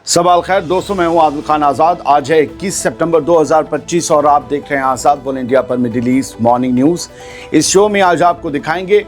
सवाल खैर दोस्तों, मैं हूं आदिल खान आज़ाद। आज है 21 सितंबर 2025 और आप देख रहे हैं आज़ाद बोल इंडिया पर मिडिल ईस्ट मॉर्निंग न्यूज़। इस शो में आज आपको दिखाएंगे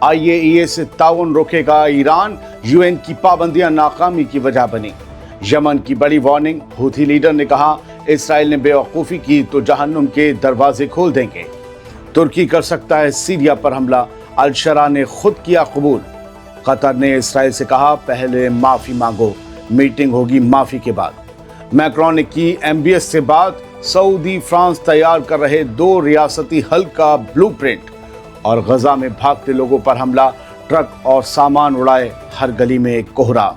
IAEA से ताउन रोकेगा ईरान, UN की पाबंदियां नाकामी की वजह बनी। यमन की बड़ी वार्निंग, हूथी लीडर ने कहा इसराइल ने बेवकूफ़ी की तो जहन्नुम के दरवाजे खोल देंगे। तुर्की कर सकता है सीरिया पर हमला, अल-शरा ने खुद किया कबूल। कतर ने इसराइल से कहा पहले माफ़ी मांगो, मीटिंग होगी माफी के बाद। मैक्रोन ने की MBS से बात, सऊदी फ्रांस तैयार कर रहे 2 रियासती हल का ब्लूप्रिंट। और गजा में भागते लोगों पर हमला, ट्रक और सामान उड़ाए, हर गली में एक कोहरा।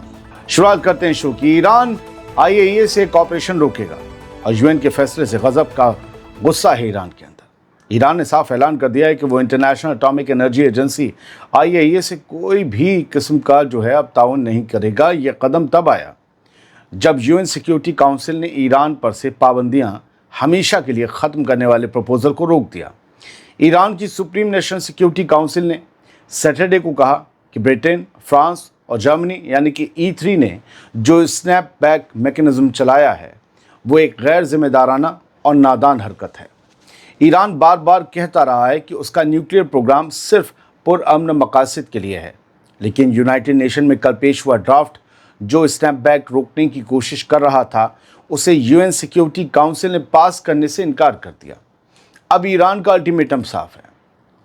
शुरुआत करते हैं शो की। ईरान IAEA से कॉपरेशन रोकेगा और UN के फैसले से गजब का गुस्सा है ईरान के अंदर। ईरान ने साफ ऐलान कर दिया है कि वो international atomic energy agency IAEA से कोई भी किस्म का अब ताउन नहीं करेगा। ये कदम तब आया जब UN सिक्योरिटी काउंसिल ने ईरान पर से पाबंदियां हमेशा के लिए ख़त्म करने वाले प्रपोजल को रोक दिया। ईरान की सुप्रीम नेशनल सिक्योरिटी काउंसिल ने सैटरडे को कहा कि ब्रिटेन, फ्रांस और जर्मनी यानी कि E3 ने जो स्नैप बैक मैकेनिज्म चलाया है वो एक गैर जिम्मेदाराना और नादान हरकत है। ईरान बार बार कहता रहा है कि उसका न्यूक्लियर प्रोग्राम सिर्फ पुरअमन मकासद के लिए है, लेकिन यूनाइटेड नेशन में कल पेश हुआ ड्राफ्ट जो स्नैपबैक रोकने की कोशिश कर रहा था उसे UN सिक्योरिटी काउंसिल ने पास करने से इनकार कर दिया। अब ईरान का अल्टीमेटम साफ है,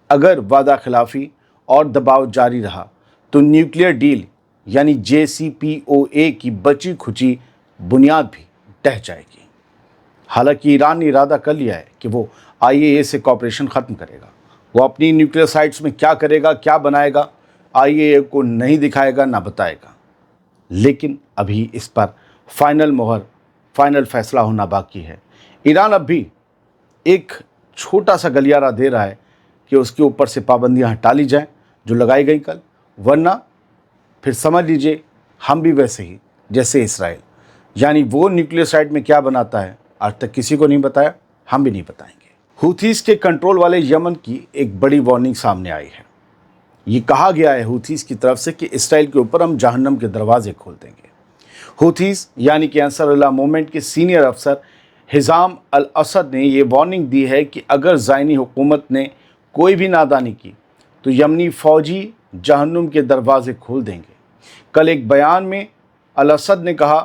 अगर वादा खिलाफी और दबाव जारी रहा तो न्यूक्लियर डील यानी JCPOA की बची खुची बुनियाद भी ढह जाएगी। हालांकि ईरान ने इरादा कर लिया है कि वो IAEA से कॉपरेशन ख़त्म करेगा। वो अपनी न्यूक्लियर साइट्स में क्या करेगा, क्या बनाएगा, IAEA को नहीं दिखाएगा ना बताएगा। लेकिन अभी इस पर फाइनल फैसला होना बाकी है। ईरान अब भी एक छोटा सा गलियारा दे रहा है कि उसके ऊपर से पाबंदियां हटा ली जाएं जो लगाई गई कल, वरना फिर समझ लीजिए हम भी वैसे ही जैसे इसराइल, यानी वो न्यूक्लियर साइट में क्या बनाता है आज तक किसी को नहीं बताया, हम भी नहीं बताएंगे। हूथीज के कंट्रोल वाले यमन की एक बड़ी वार्निंग सामने आई है। ये कहा गया है हूथीज की तरफ से कि इसराइल के ऊपर हम जहन्नम के दरवाजे खोल देंगे। हूथीज यानी कि अंसरुल्लाह मूवमेंट के सीनियर अफसर हिजाम अल असद ने ये वार्निंग दी है कि अगर ज़ायनी हुकूमत ने कोई भी नादानी की तो यमनी फ़ौजी जहन्नुम के दरवाजे खोल देंगे। कल एक बयान में अल असद ने कहा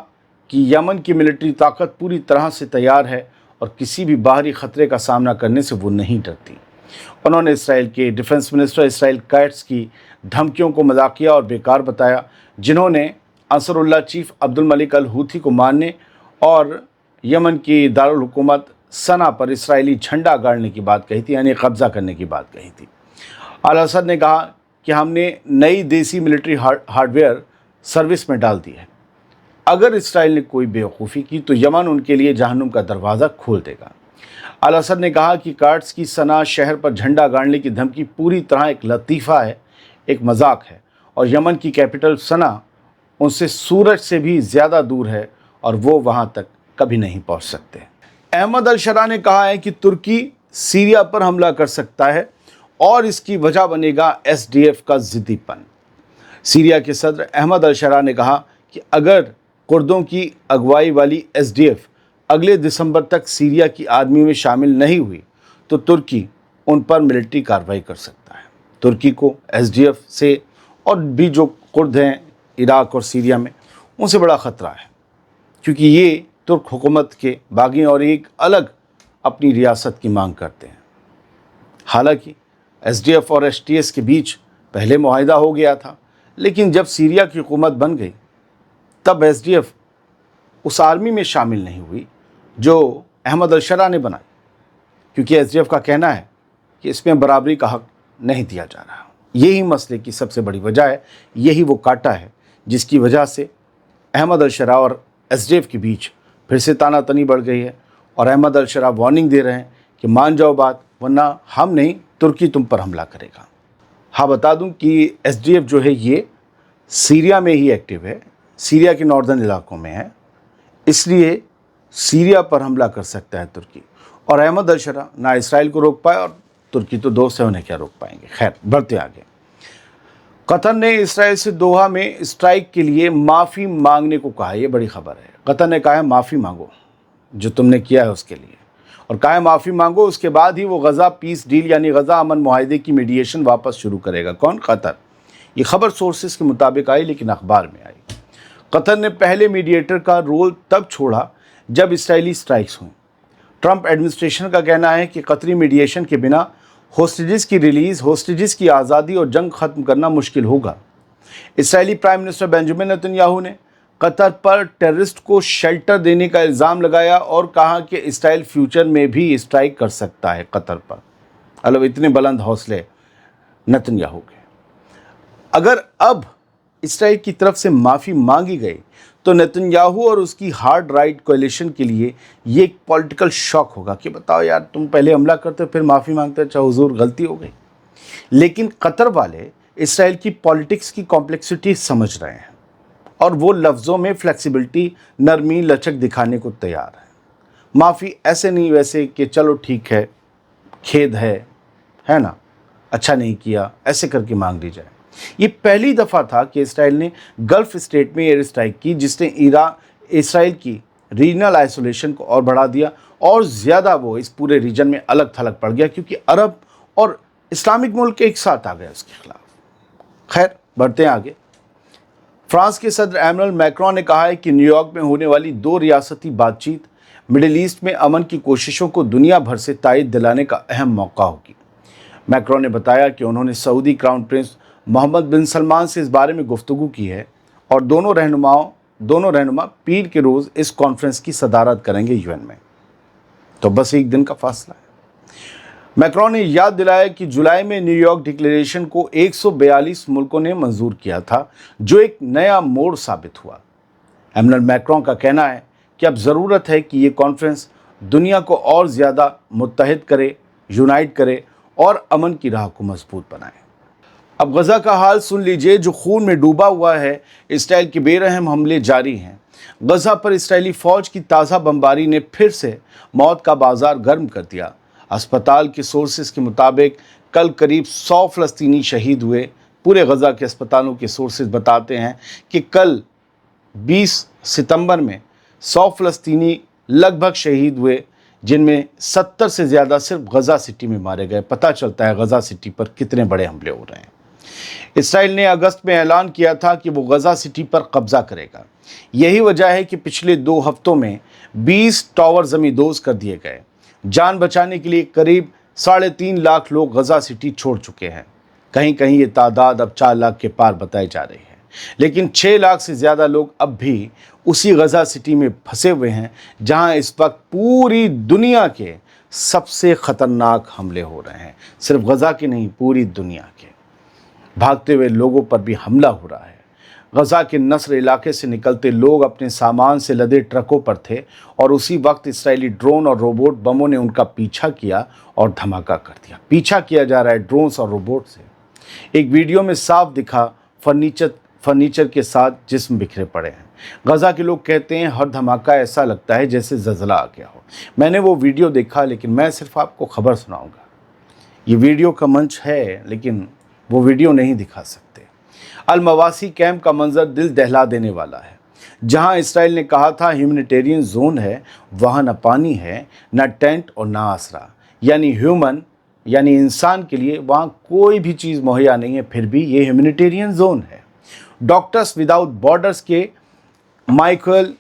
कि यमन की मिलिट्री ताकत पूरी तरह से तैयार है और किसी भी बाहरी ख़तरे का सामना करने से वो नहीं डरती। उन्होंने इसराइल के डिफेंस मिनिस्टर इसराइल कैट्स की धमकियों को मजाकिया और बेकार बताया, जिन्होंने अंसरुल्लाह चीफ अब्दुल मलिक अल हूथी को मारने और यमन की दारुल हुकूमत सना पर इसराइली झंडा गाड़ने की बात कही थी, यानी कब्ज़ा करने की बात कही थी। अल असद ने कहा कि हमने नई देसी मिलिट्री हार्डवेयर सर्विस में डाल दी है। अगर इसराइल ने कोई बेवकूफ़ी की तो यमन उनके लिए जहन्नुम का दरवाज़ा खोल देगा। अल असद ने कहा कि कार्ड्स की सना शहर पर झंडा गाड़ने की धमकी पूरी तरह एक लतीफ़ा है, एक मजाक है, और यमन की कैपिटल सना उनसे सूरज से भी ज़्यादा दूर है और वो वहाँ तक कभी नहीं पहुँच सकते। अहमद अल-शरा ने कहा है कि तुर्की सीरिया पर हमला कर सकता है और इसकी वजह बनेगा SDF का ज़िद्दीपन। सीरिया के सदर अहमद अल-शरा ने कहा कि अगर कुर्दों की अगुवाई वाली SDF अगले दिसंबर तक सीरिया की आर्मी में शामिल नहीं हुई तो तुर्की उन पर मिलिट्री कार्रवाई कर सकता है। तुर्की को SDF से और भी जो कुर्द हैं इराक और सीरिया में उनसे बड़ा ख़तरा है, क्योंकि ये तुर्क हुकूमत के बागी और एक अलग अपनी रियासत की मांग करते हैं। हालांकि SDF और STS के बीच पहले मुआहिदा हो गया था, लेकिन जब सीरिया की हुकूमत बन गई तब SDF उस आर्मी में शामिल नहीं हुई जो अहमद अल-शरा ने बनाई, क्योंकि SDF का कहना है कि इसमें बराबरी का हक नहीं दिया जा रहा। यही मसले की सबसे बड़ी वजह है, यही वो कांटा है जिसकी वजह से अहमद अल-शरा और SDF के बीच फिर से तानातनी बढ़ गई है। और अहमद अल-शरा वार्निंग दे रहे हैं कि मान जाओ बात, वरना हम नहीं तुर्की तुम पर हमला करेगा। हाँ, बता दूं कि SDF जो है ये सीरिया में ही एक्टिव है, सीरिया के नॉर्दर्न इलाकों में है, इसलिए सीरिया पर हमला कर सकता है तुर्की। और अहमद अल-शरा ना इसराइल को रोक पाए और तुर्की तो दोस्त है, उन्हें क्या रोक पाएंगे। खैर, बढ़ते आगे। قطر نے اسرائیل سے دوحہ میں اسٹرائک کے لیے معافی مانگنے کو کہا. یہ بڑی خبر ہے. قطر نے کہا ہے معافی مانگو جو تم نے کیا ہے اس کے لیے, اور کہا ہے معافی مانگو, اس کے بعد ہی وہ غزہ پیس ڈیل یعنی غزہ امن معاہدے کی میڈیشن واپس شروع کرے گا. کون؟ قطر. یہ خبر سورسز کے مطابق آئی لیکن اخبار میں آئی. قطر نے پہلے میڈیٹر کا رول تب چھوڑا جب اسرائیلی اسٹرائکس ہوئیں. ٹرمپ ایڈمنسٹریشن کا کہنا ہے کہ قطری میڈیشن کے بنا ہوسٹیجز کی ریلیز, ہوسٹیجز کی آزادی اور جنگ ختم کرنا مشکل ہوگا. اسرائیلی prime minister Benjamin Netanyahu نے قطر پر ٹیررسٹ کو شیلٹر دینے کا الزام لگایا اور کہا کہ اسرائیل فیوچر میں بھی اسٹرائک کر سکتا ہے قطر پر. اللہ, اتنے بلند حوصلے نیتن یاہو کے. اگر اب اسرائیل کی طرف سے معافی مانگی گئی تو نیتن یاہو اور اس کی ہارڈ رائٹ کولیشن کے لیے یہ ایک پولیٹیکل شاک ہوگا کہ بتاؤ یار, تم پہلے حملہ کرتے پھر معافی مانگتے, اچھا حضور غلطی ہو گئی. لیکن قطر والے اسرائیل کی پالیٹکس کی کمپلیکسٹی سمجھ رہے ہیں اور وہ لفظوں میں فلیکسیبلٹی, نرمی, لچک دکھانے کو تیار ہیں. معافی ایسے نہیں ویسے کہ چلو ٹھیک ہے, کھید ہے نا, اچھا نہیں کیا, ایسے کر کے مانگ لی جائے. یہ پہلی دفعہ تھا کہ اسرائیل نے گلف اسٹیٹ میں ایئر اسٹرائک کی جس نے اسرائیل کی ریجنل آئسولیشن کو اور بڑھا دیا اور زیادہ وہ اس پورے ریجن میں الگ تھلگ پڑ گیا کیونکہ عرب اور اسلامک ملک ایک ساتھ آ گئے اس کے خلاف. خیر, بڑھتے ہیں آگے. فرانس کے صدر ایمنول میکرون نے کہا ہے کہ نیو یارک میں ہونے والی 2 ریاستی بات چیت مڈل ایسٹ میں امن کی کوششوں کو دنیا بھر سے تائید دلانے کا اہم موقع ہوگی. میکرون نے بتایا کہ انہوں نے سعودی کراؤن پرنس محمد بن سلمان سے اس بارے میں گفتگو کی ہے اور دونوں رہنما پیر کے روز اس کانفرنس کی صدارت کریں گے UN میں. تو بس ایک دن کا فاصلہ ہے. میکرون نے یاد دلایا کہ جولائی میں نیو یارک ڈکلیریشن کو 142 ملکوں نے منظور کیا تھا جو ایک نیا موڑ ثابت ہوا. ایمنول میکرون کا کہنا ہے کہ اب ضرورت ہے کہ یہ کانفرنس دنیا کو اور زیادہ متحد کرے, یونائٹ کرے اور امن کی راہ کو مضبوط بنائے. اب غزہ کا حال سن لیجئے جو خون میں ڈوبا ہوا ہے. اسرائیل کے بے رحم حملے جاری ہیں. غزہ پر اسرائیلی فوج کی تازہ بمباری نے پھر سے موت کا بازار گرم کر دیا. اسپتال کے سورسز کے مطابق کل قریب 100 فلسطینی شہید ہوئے. پورے غزہ کے اسپتالوں کے سورسز بتاتے ہیں کہ کل 20 ستمبر میں 100 فلسطینی لگ بھگ شہید ہوئے جن میں 70 سے زیادہ صرف غزہ سٹی میں مارے گئے. پتہ چلتا ہے غزہ سٹی پر کتنے بڑے حملے ہو رہے ہیں. اسرائیل نے اگست میں اعلان کیا تھا کہ وہ غزہ سٹی پر قبضہ کرے گا. یہی وجہ ہے کہ پچھلے 2 ہفتوں میں 20 ٹاور زمیندوز کر دیے گئے. جان بچانے کے لیے قریب 3.5 لاکھ لوگ غزہ سٹی چھوڑ چکے ہیں. کہیں کہیں یہ تعداد اب 4 لاکھ کے پار بتائی جا رہی ہے. لیکن 6 لاکھ سے زیادہ لوگ اب بھی اسی غزہ سٹی میں پھنسے ہوئے ہیں جہاں اس وقت پوری دنیا کے سب سے خطرناک حملے ہو رہے ہیں. صرف غزہ کے نہیں, پوری دنیا کے. بھاگتے ہوئے لوگوں پر بھی حملہ ہو رہا ہے. غزہ کے نصر علاقے سے نکلتے لوگ اپنے سامان سے لدے ٹرکوں پر تھے اور اسی وقت اسرائیلی ڈرون اور روبوٹ بموں نے ان کا پیچھا کیا اور دھماکہ کر دیا. پیچھا کیا جا رہا ہے ڈرونز اور روبوٹ سے. ایک ویڈیو میں صاف دکھا فرنیچر کے ساتھ جسم بکھرے پڑے ہیں. غزہ کے لوگ کہتے ہیں ہر دھماکہ ایسا لگتا ہے جیسے زلزلہ آ گیا ہو. میں نے وہ ویڈیو دیکھا لیکن میں صرف آپ کو خبر سناؤں گا. یہ ویڈیو کا منچ ہے لیکن وہ ویڈیو نہیں دکھا سکتے. المواسی کیمپ کا منظر دل دہلا دینے والا ہے. جہاں اسرائیل نے کہا تھا ہیومینیٹیرین زون ہے, وہاں نہ پانی ہے, نہ ٹینٹ اور نہ آسرا. یعنی انسان کے لیے وہاں کوئی بھی چیز مہیا نہیں ہے, پھر بھی یہ ہیومینیٹیرین زون ہے. ڈاکٹرز وداؤٹ بارڈرز کے مائیکل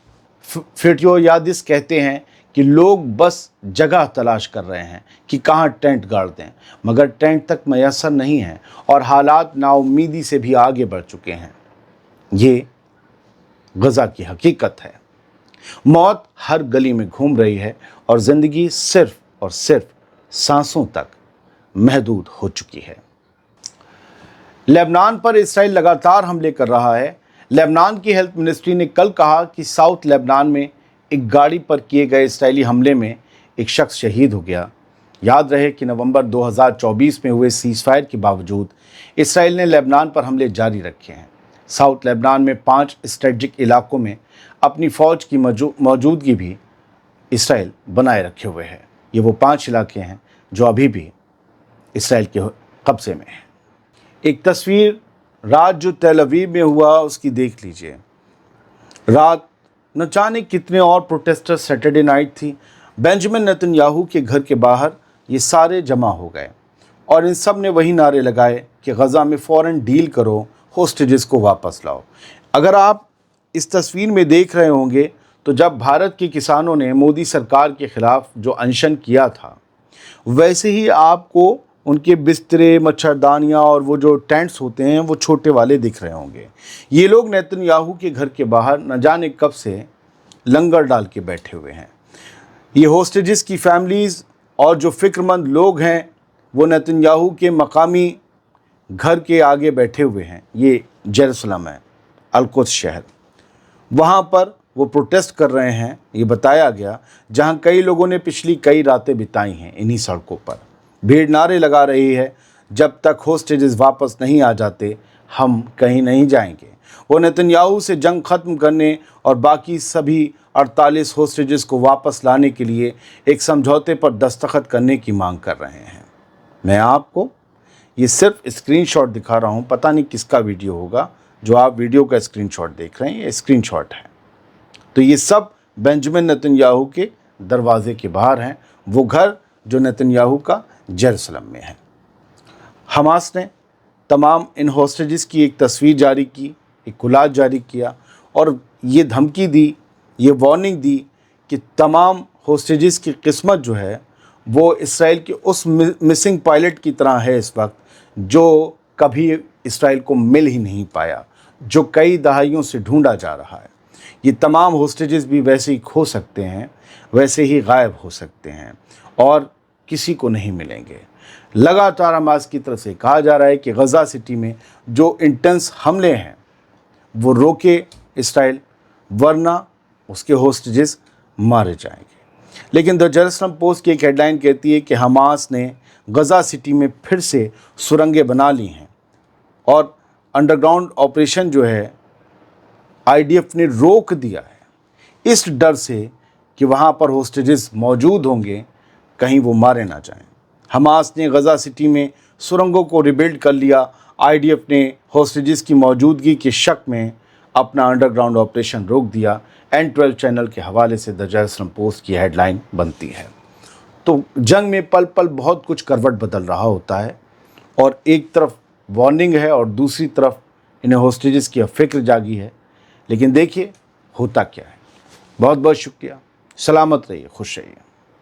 فیٹیویادس کہتے ہیں کہ لوگ بس جگہ تلاش کر رہے ہیں کہ کہاں ٹینٹ گاڑ دیں, مگر ٹینٹ تک میسر نہیں ہیں اور حالات نا امیدی سے بھی آگے بڑھ چکے ہیں. یہ غزہ کی حقیقت ہے. موت ہر گلی میں گھوم رہی ہے اور زندگی صرف اور صرف سانسوں تک محدود ہو چکی ہے. لبنان پر اسرائیل لگاتار حملے کر رہا ہے. لبنان کی ہیلتھ منسٹری نے کل کہا کہ ساؤتھ لبنان میں ایک گاڑی پر کیے گئے اسرائیلی حملے میں ایک شخص شہید ہو گیا. یاد رہے کہ نومبر 2024 میں ہوئے سیز فائر کے باوجود اسرائیل نے لبنان پر حملے جاری رکھے ہیں. ساؤتھ لبنان میں 5 اسٹریٹجک علاقوں میں اپنی فوج کی موجودگی بھی اسرائیل بنائے رکھے ہوئے ہے. یہ وہ 5 علاقے ہیں جو ابھی بھی اسرائیل کے قبضے میں ہیں. ایک تصویر रात जो तेल अवीव में हुआ उसकी देख लीजिए। रात न जाने कितने और प्रोटेस्टर, सैटरडे नाइट थी, बेंजामिन नेतन्याहू के घर के बाहर ये सारे जमा हो गए और इन सब ने वही नारे लगाए कि गज़ा में फ़ौरन डील करो, होस्टेजेस को वापस लाओ। अगर आप इस तस्वीर में देख रहे होंगे तो जब भारत के किसानों ने मोदी सरकार के ख़िलाफ़ जो अनशन किया था, वैसे ही आपको उनके बिस्तरे, मच्छरदानियाँ और वो जो टेंट्स होते हैं वो छोटे वाले दिख रहे होंगे। ये लोग नेतन्याहू के घर के बाहर न जाने कब से लंगर डाल के बैठे हुए हैं। ये होस्टेजेस की फैमिलीज़ और जो फ़िक्रमंद लोग हैं वो नेतन्याहू के मकामी घर के आगे बैठे हुए हैं। ये जेरूसलम है, अल-कुद्स शहर, वहाँ पर वो प्रोटेस्ट कर रहे हैं, ये बताया गया, जहाँ कई लोगों ने पिछली कई रातें बिताई हैं इन्हीं सड़कों पर। भीड़ नारे लगा रही है, जब तक होस्टेजेस वापस नहीं आ जाते हम कहीं नहीं जाएंगे। वो नेतन्याहू से जंग ख़त्म करने और बाकी सभी 48 होस्टेजेस को वापस लाने के लिए एक समझौते पर दस्तखत करने की मांग कर रहे हैं। मैं आपको ये सिर्फ स्क्रीनशॉट दिखा रहा हूँ, पता नहीं किसका वीडियो होगा जो आप वीडियो का स्क्रीनशॉट देख रहे हैं, ये स्क्रीनशॉट है। तो ये सब बेंजामिन नेतन्याहू के दरवाजे के बाहर हैं, वो घर जो नेतन्याहू का जेरूसलम में है। हमास ने तमाम इन होस्टेजेस की एक तस्वीर जारी की, एक कोलाज जारी किया और ये धमकी दी, ये वार्निंग दी कि तमाम होस्टेजेस की किस्मत जो है वो इसराइल के उस मिसिंग पायलट की तरह है इस वक्त, जो कभी इसराइल को मिल ही नहीं पाया, जो कई दहाइयों से ढूंढा जा रहा है। ये तमाम होस्टेजेस भी वैसे ही खो सकते हैं, वैसे ही गायब हो सकते हैं और किसी को नहीं मिलेंगे। लगातार हमास की तरफ से कहा जा रहा है कि गज़ा सिटी में जो इंटेंस हमले हैं वो रोके इसराइल, वरना उसके होस्टेजेस मारे जाएंगे। लेकिन द जेरूसलम पोस्ट की एक हेडलाइन कहती है कि हमास ने गज़ा सिटी में फिर से सुरंगें बना ली हैं और अंडरग्राउंड ऑपरेशन जो है आईडीएफ ने रोक दिया है इस डर से कि वहाँ पर होस्टेजेस मौजूद होंगे, कहीं वो मारे ना जाएं। हमास ने गज़ा सिटी में सुरंगों को रिबिल्ड कर लिया। आईडीएफ ने होस्टेजेस की मौजूदगी के शक में अपना अंडरग्राउंड ऑपरेशन रोक दिया। N12 चैनल के हवाले से द जेरूसलम पोस्ट की हेडलाइन बनती है। तो जंग में पल पल बहुत कुछ करवट बदल रहा होता है और एक तरफ वार्निंग है और दूसरी तरफ इन्हें होस्टेजेस की फ़िक्र जागी है। लेकिन देखिए होता क्या है। बहुत बहुत शुक्रिया, सलामत रहिए, खुश रहिए।